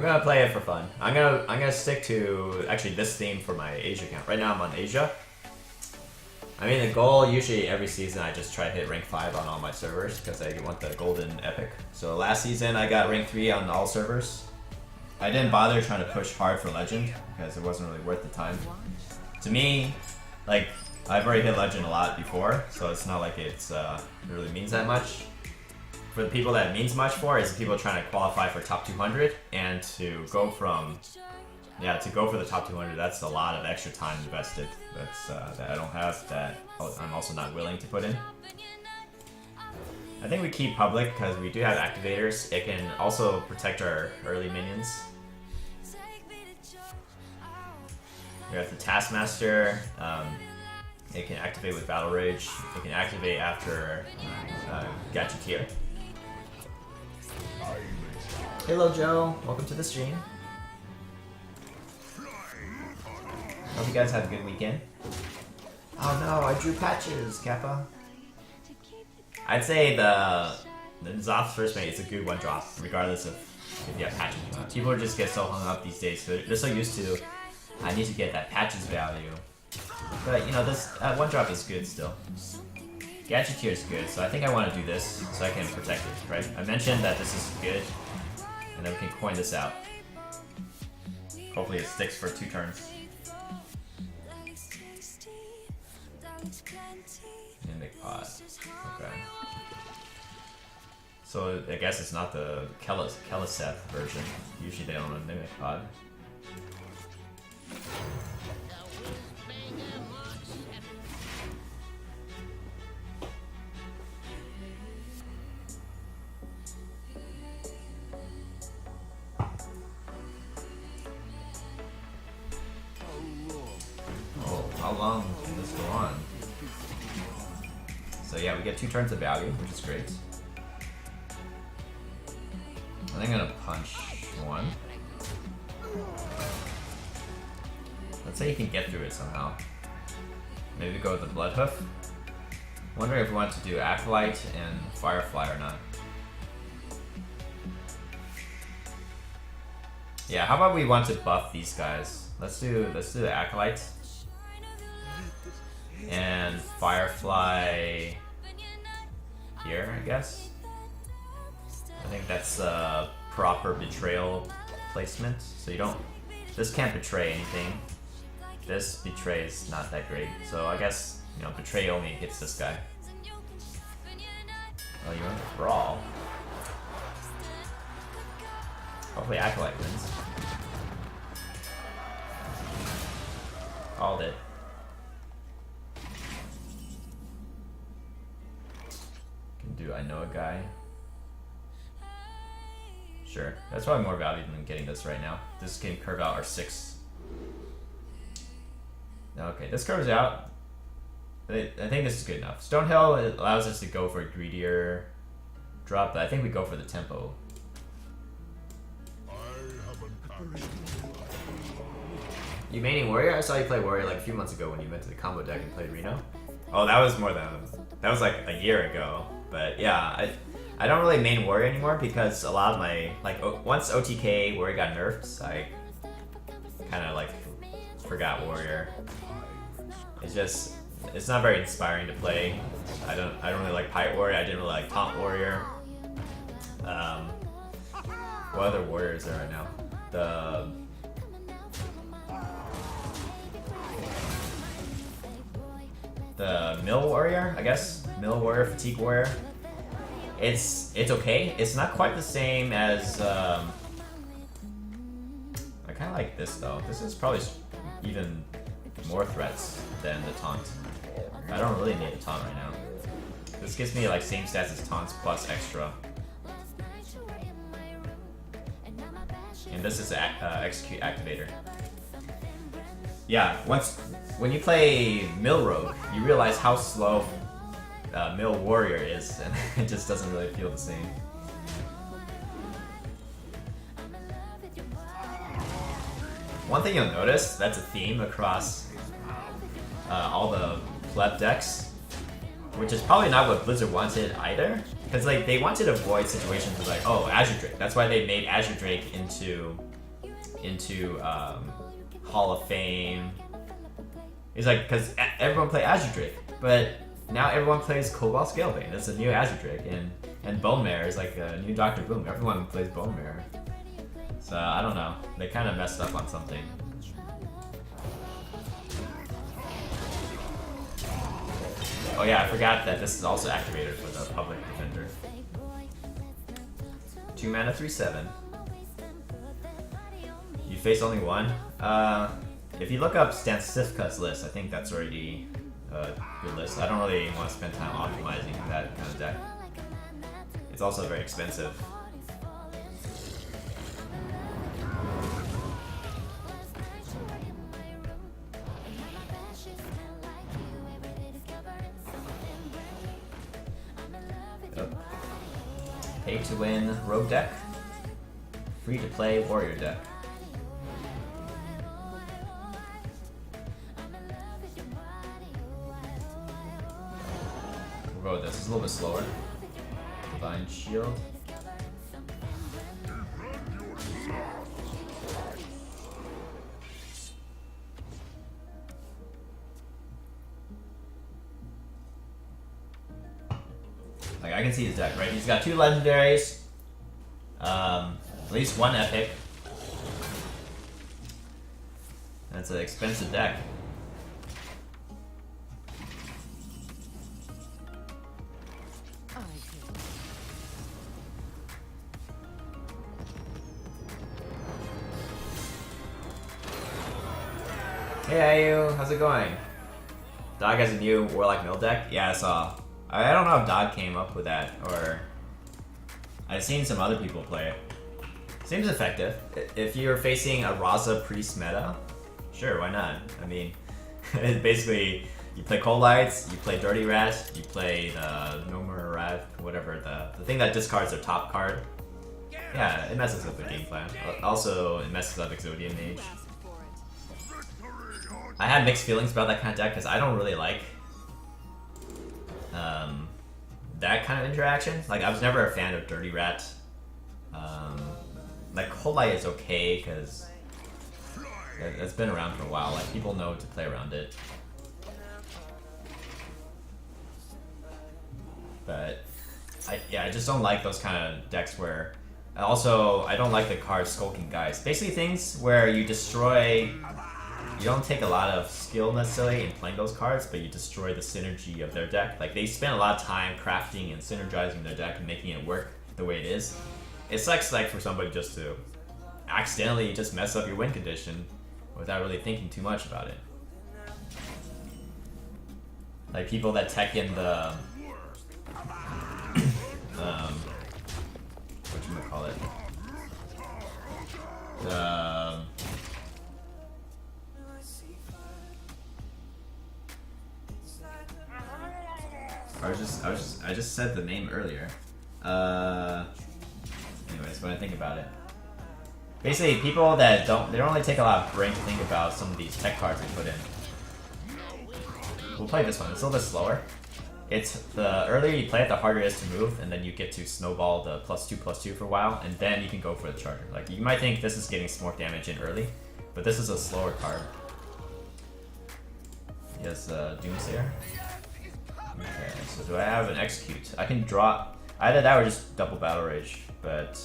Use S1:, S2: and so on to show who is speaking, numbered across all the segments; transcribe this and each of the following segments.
S1: We're gonna play it for fun. I'm gonna stick to actually this theme for my Asia account. Right now I'm on Asia. I mean the goal usually every season I just try to hit rank 5 on all my servers because I want the golden epic. So last season I got rank 3 on all servers. I didn't bother trying to push hard for legend because it wasn't really worth the time. To me, like I've already hit legend a lot before, so it's not like it really means that much. For the people that it means much for is the people trying to qualify for top 200 and to go from to go for the top 200. That's a lot of extra time invested. That's that I don't have, that I'm also not willing to put in. I think we keep public because we do have activators. It can also protect our early minions. We have the Taskmaster. It can activate with Battle Rage. It can activate after Gadgeteer. Hello Joe, welcome to the stream. Hope you guys had a good weekend. Oh no, I drew patches, Kappa. I'd say the Zoth's first mate is a good one drop, regardless of if you have patches or not. People just get so hung up these days, they're so used to, I need to get that patches value. But you know, this one drop is good still. Gadgeteer is good, so I think I want to do this so I can protect it, right? I mentioned that this is good, and then we can coin this out. Hopefully it sticks for 2 turns. Mimic Pod. Okay. So I guess it's not the Keliseth version. Usually they don't run Mimic Pod. Oh, how long can this go on? So yeah, we get 2 turns of value, which is great. I think I'm gonna punch 1. Let's say you can get through it somehow. Maybe go with the Bloodhoof. Wondering if we want to do Acolyte and Firefly or not. Yeah, how about we want to buff these guys? Let's do the Acolyte. And Firefly here, I guess. I think that's a proper betrayal placement. So you don't, this can't betray anything. This betrays not that great. So I guess, you know, betray only hits this guy. Oh, you want to brawl? Hopefully Acolyte wins. Called it. Can do I know a guy. Sure, that's probably more value than getting this right now. This can curve out our 6. Okay, this curves out. I think this is good enough. Stonehill allows us to go for a greedier drop, but I think we go for the tempo. You maining Warrior? I saw you play Warrior like a few months ago when you went to the combo deck and played Reno. Oh, that was that was like a year ago. But yeah, I don't really main Warrior anymore because a lot of my, like, once OTK Warrior got nerfed, I kind of like forgot Warrior. It's not very inspiring to play. I don't really like Pirate Warrior. I didn't really like Taunt Warrior. What other warriors there right now? The Mill Warrior, I guess. Mill Warrior, Fatigue Warrior. It's okay. It's not quite the same as I kind of like this though. This is probably even more threats than the taunt. I don't really need a taunt right now. This gives me like same stats as taunts plus extra. And this is execute activator. Yeah, when you play Mill Rogue, you realize how slow Mill Warrior is, and it just doesn't really feel the same. One thing you'll notice, that's a theme across all the pleb decks, which is probably not what Blizzard wanted either, because like they wanted to avoid situations with like, oh, Azure Drake. That's why they made Azure Drake into Hall of Fame. It's like because everyone play Azure Drake, but now everyone plays Cobalt Scalebane. That's a new Azure Drake, and Bone Mare is like a new Dr. Boom. Everyone plays Bone Mare. So I don't know. They kind of messed up on something. Oh yeah, I forgot that this is also activated for the Public Defender. 2 mana, 3/7. You face only one? If you look up Stan Sifka's list, I think that's already a good list. I don't really want to spend time optimizing that kind of deck. It's also very expensive. Pay to win rogue deck, free to play warrior deck. We'll go with this. It's a little bit slower. Divine Shield. Like I can see his deck, right? He's got 2 legendaries, at least 1 epic. That's an expensive deck. Hey Ayu, how's it going? Dog has a new Warlock Mill deck? Yeah, I saw. I don't know if Dog came up with that, or I've seen some other people play it. Seems effective. If you're facing a Raza Priest meta, sure, why not? I mean, basically, you play Cold Lights, you play Dirty Rat, you play the No More Rat, whatever, the thing that discards their top card. Yeah, it messes up the game plan. Also, it messes up Exodian Mage. I had mixed feelings about that kind of deck because I don't really like that kind of interaction. Like, I was never a fan of Dirty Rat. Like, Cold Light is okay because it's been around for a while. Like, people know to play around it. But I just don't like those kind of decks where. Also, I don't like the card Skulking Guys. Basically, things where you destroy. You don't take a lot of skill necessarily in playing those cards, but you destroy the synergy of their deck. Like, they spend a lot of time crafting and synergizing their deck and making it work the way it is. It sucks, like, for somebody just to accidentally just mess up your win condition without really thinking too much about it. Like, people that tech in the whatchamacallit? I just said the name earlier. Anyways, when I think about it. Basically, people that they don't really take a lot of brain to think about some of these tech cards we put in. We'll play this one. It's a little bit slower. It's the earlier you play it, the harder it is to move, and then you get to snowball the +2/+2 for a while, and then you can go for the charger. Like, you might think this is getting smork damage in early, but this is a slower card. He has Doomsayer. Okay, so do I have an Execute? I can draw either that or just double Battle Rage, but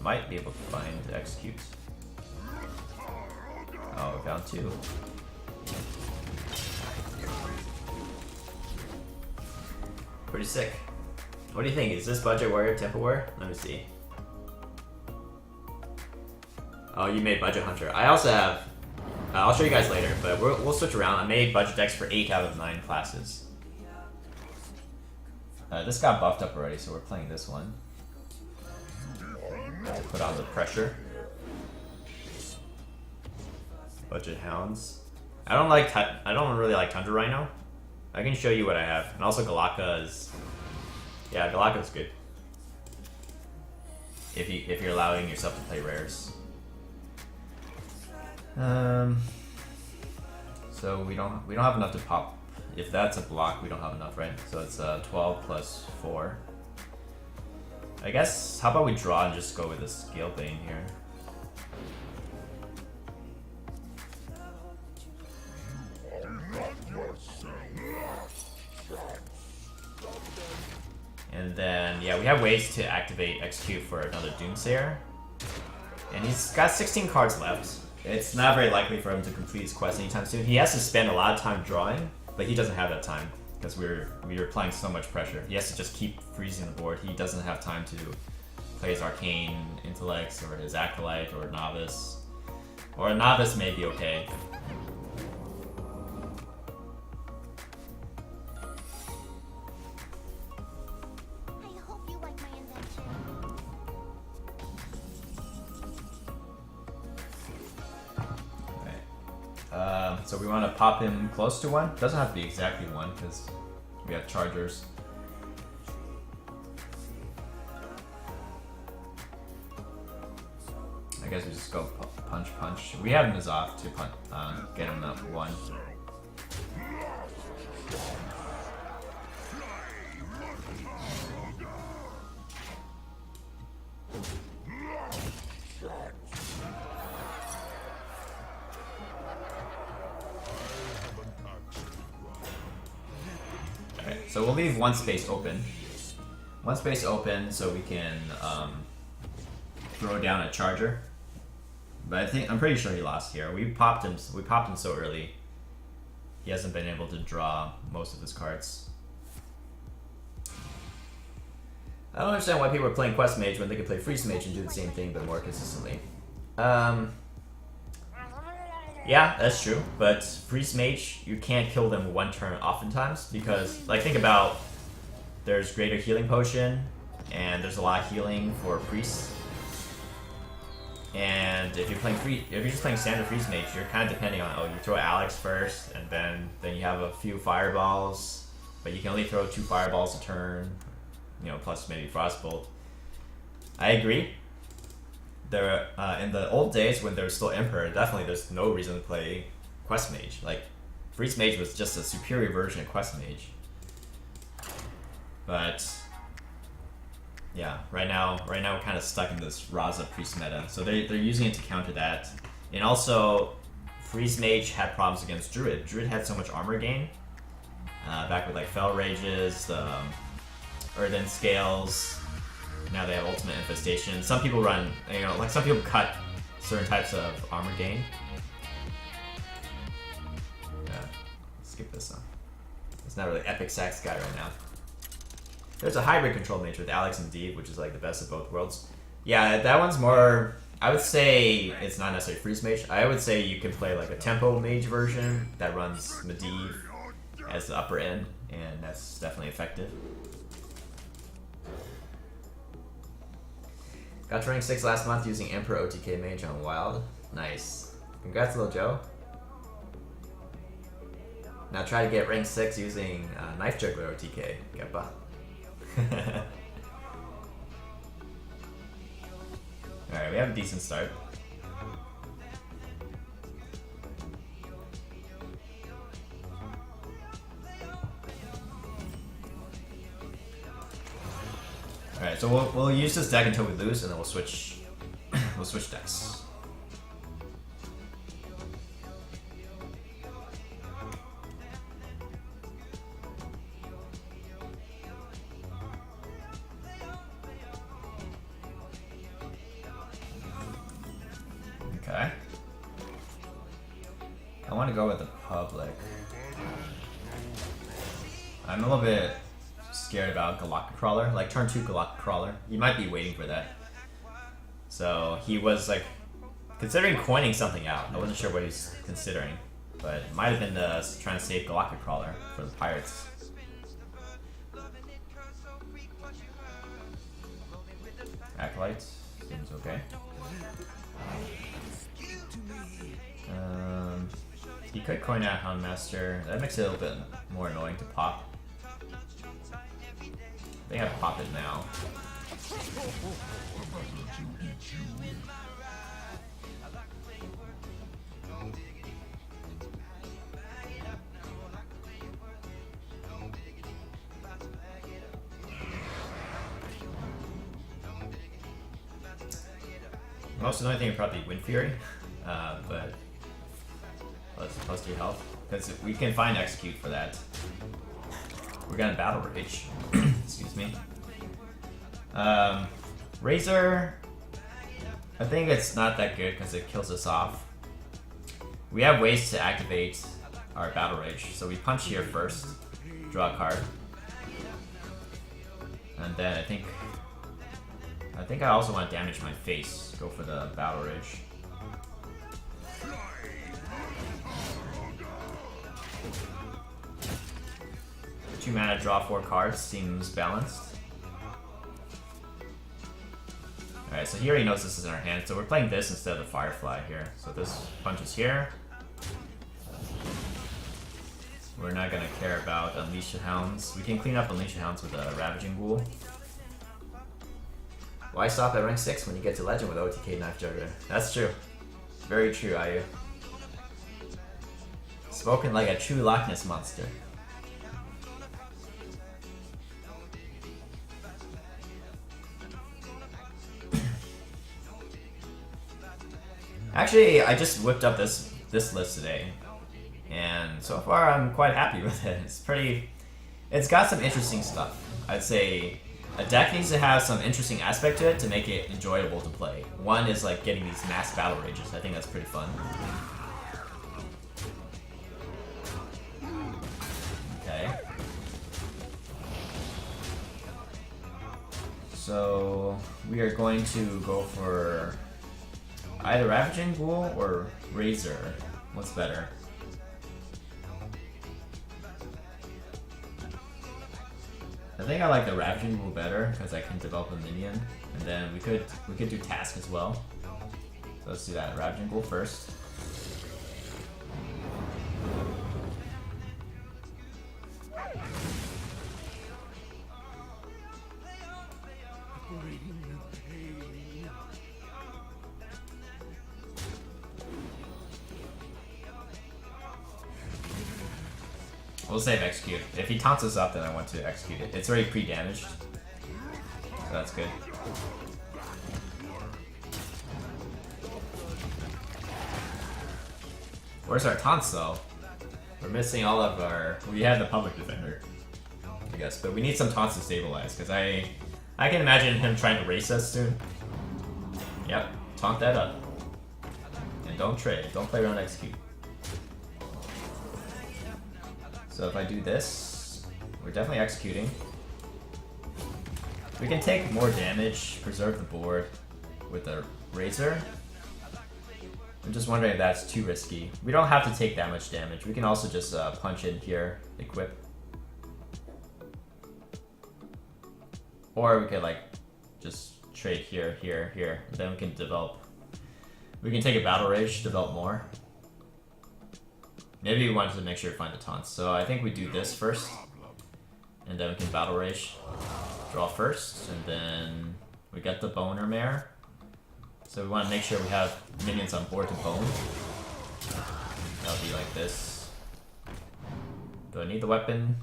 S1: might be able to find Execute. Oh, I found 2. Pretty sick. What do you think? Is this Budget Warrior Temple Warrior? Let me see. Oh, you made Budget Hunter. I also have. I'll show you guys later, but we'll switch around. I made budget decks for 8 out of 9 classes. This got buffed up already, so we're playing this one. Put on the pressure. Budget Hounds. I don't really like Tundra Rhino. I can show you what I have, and also Galaka is. Yeah, Galaka is good. If you're allowing yourself to play rares. So we don't have enough to pop If that's a block, we don't have enough, right? So it's 12 plus 4. I guess, how about we draw and just go with this Gale Bane here? And then, yeah, we have ways to activate Execute for another Doomsayer. And he's got 16 cards left. It's not very likely for him to complete his quest anytime soon. He has to spend a lot of time drawing, but he doesn't have that time because we're applying so much pressure. He has to just keep freezing the board. He doesn't have time to play his Arcane Intellects or his Acolyte or Novice. Or a Novice may be okay. So we want to pop him close to 1. Doesn't have to be exactly 1 because we have chargers. I guess we just go punch punch. We have N'Zoth to get him up 1. So we'll leave 1 space open. 1 space open so we can throw down a charger. But I'm pretty sure he lost here. We popped him so early. He hasn't been able to draw most of his cards. I don't understand why people are playing Quest Mage when they can play Freeze Mage and do the same thing but more consistently. Yeah, that's true, but Freeze Mage, you can't kill them 1 turn oftentimes because, like, think about there's Greater Healing Potion and there's a lot of healing for Priests. And if you're just playing standard Freeze Mage, you're kind of depending on, you throw Alex first and then you have a few fireballs, but you can only throw 2 fireballs a turn, plus maybe Frostbolt. I agree. There, in the old days when there was still Emperor, definitely there's no reason to play Quest Mage. Like, Freeze Mage was just a superior version of Quest Mage. But yeah, right now we're kind of stuck in this Raza Priest meta, so they're using it to counter that. And also, Freeze Mage had problems against Druid. Druid had so much armor gain back with like Fel Rages, Earthen Scales. Now they have Ultimate Infestation. Some people run, some people cut certain types of armor gain. Skip this one. It's not really Epic Sax guy right now. There's a hybrid control mage with Alex and Deeb, which is like the best of both worlds. Yeah, that one's more, I would say it's not necessarily Freeze Mage. I would say you can play like a Tempo Mage version that runs Medivh as the upper end, and that's definitely effective. Got to rank 6 last month using Emperor OTK Mage on Wild. Nice. Congrats, Lil Joe. Now try to get rank 6 using Knife Juggler OTK. Geppa. Alright, we have a decent start. Alright, so we'll use this deck until we lose, and then we'll switch decks. Okay. I want to go with the public. I'm a little bit scared about Galactic Crawler, like turn 2 Galactic Crawler. You might be waiting for that. So he was like considering coining something out. I wasn't sure what he's considering, but it might have been trying to save Galactic Crawler for the Pirates. Acolyte seems okay. He could coin out Houndmaster. That makes it a little bit more annoying to pop. They have to pop it now. most annoying thing would probably be Wind Fury, but let's plus 2 health because we can find execute for that. We're gonna battle rage. Excuse me. Razor, I think it's not that good because it kills us off. We have ways to activate our battle rage, so we punch here first, draw a card, and then I think I also want to damage my face. Go for the battle rage. 2 mana, draw 4 cards, seems balanced. Alright, so he already knows this is in our hand, so we're playing this instead of the Firefly here. So this punches here. We're not gonna care about Unleash the Hounds. We can clean up Unleash the Hounds with a Ravaging Ghoul. Why stop at rank 6 when you get to Legend with OTK Knife Juggler? That's true. Very true, Ayu. Spoken like a true Loch Ness monster. Actually, I just whipped up this list today, and so far I'm quite happy with it. It's got some interesting stuff. I'd say a deck needs to have some interesting aspect to it to make it enjoyable to play. One is like getting these mass battle rages. I think that's pretty fun. Okay. So we are going to go for either Ravaging Ghoul or Razor. What's better? I think I like the Ravaging Ghoul better because I can develop a minion, and then we could do Task as well. So let's do that. Ravaging Ghoul first. We'll save execute. If he taunts us up, then I want to execute it. It's already pre-damaged, so that's good. Where's our taunts though? We're missing all of our... We have the public defender, I guess, but we need some taunts to stabilize, because I can imagine him trying to race us soon. Yep, taunt that up. And don't trade, don't play around execute. So if I do this, we're definitely executing. We can take more damage, preserve the board with the Razor. I'm just wondering if that's too risky. We don't have to take that much damage. We can also just punch in here, equip. Or we could like just trade here, here, here. Then we can develop. We can take a battle rage, develop more. Maybe we wanted to make sure to find the taunts. So I think we do this first. And then we can battle rage. Draw first. And then we get the Boner Mare. So we want to make sure we have minions on board to bone. That'll be like this. Do I need the weapon?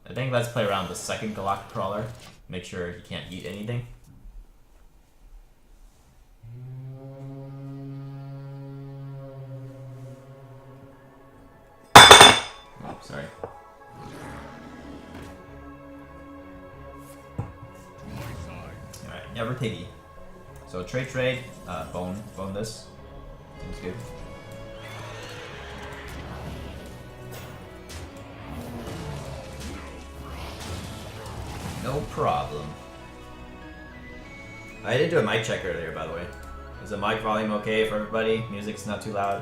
S1: I think let's play around the second Galactic Crawler. Make sure he can't eat anything. Sorry. Alright, never piggy. So trade, bone this. Seems good. No problem. I didn't do a mic check earlier, by the way. Is the mic volume okay for everybody? Music's not too loud?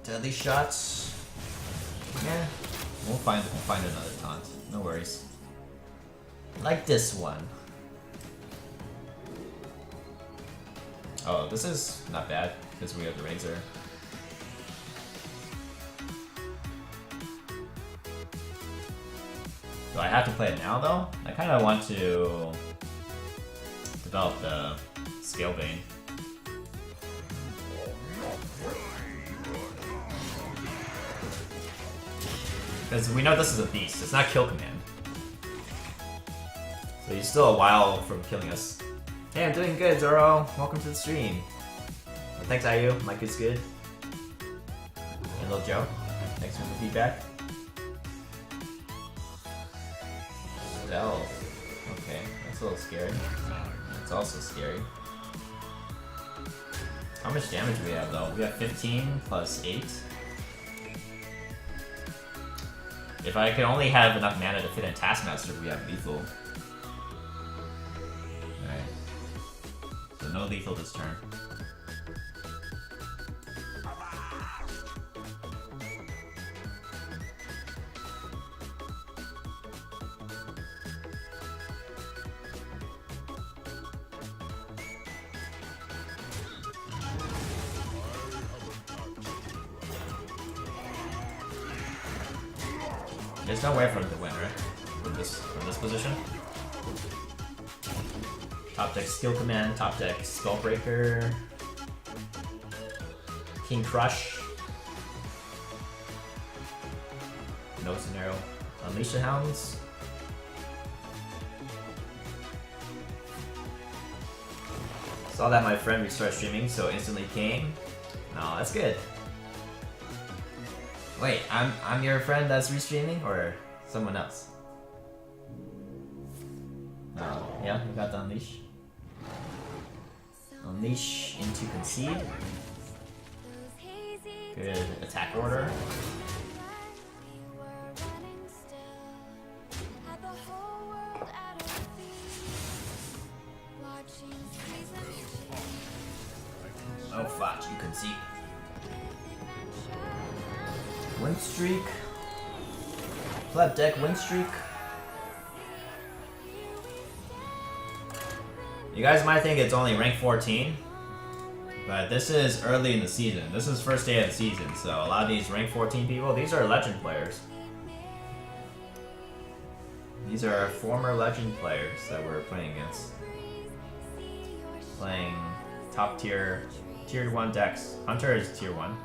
S1: Deadly shots. Yeah, we'll find another taunt. No worries. Like this one. Oh, this is not bad because we have the Razor. Do I have to play it now though? I kind of want to develop the Scale Bane. Because we know this is a beast, it's not kill command. So he's still a while from killing us. Hey, I'm doing good, Zoro. Welcome to the stream. Well, thanks, Ayu. Mike is good. And little Joe. Thanks for the feedback. Stealth. Okay, that's a little scary. That's also scary. How much damage do we have though? We have 15 plus 8. If I could only have enough mana to fit in Taskmaster, we have lethal. Alright. So no lethal this turn. There's no way for him to win, right? From this position. Top deck Skill Command, top deck Spellbreaker, King Crush, no scenario, Unleash the Hounds. Saw that my friend restarted streaming, so instantly came. No, that's good. Wait, I'm your friend that's restreaming, or someone else? Oh, yeah, you got the Unleash. Unleash into Concede. Good attack order. Oh, fuck, you Concede. Win streak. Pleb deck win streak. You guys might think it's only rank 14, but this is early in the season. This is first day of the season, so a lot of these rank 14 people, these are legend players. These are former legend players that we're playing against. Playing top tier, tier 1 decks. Hunter is tier 1.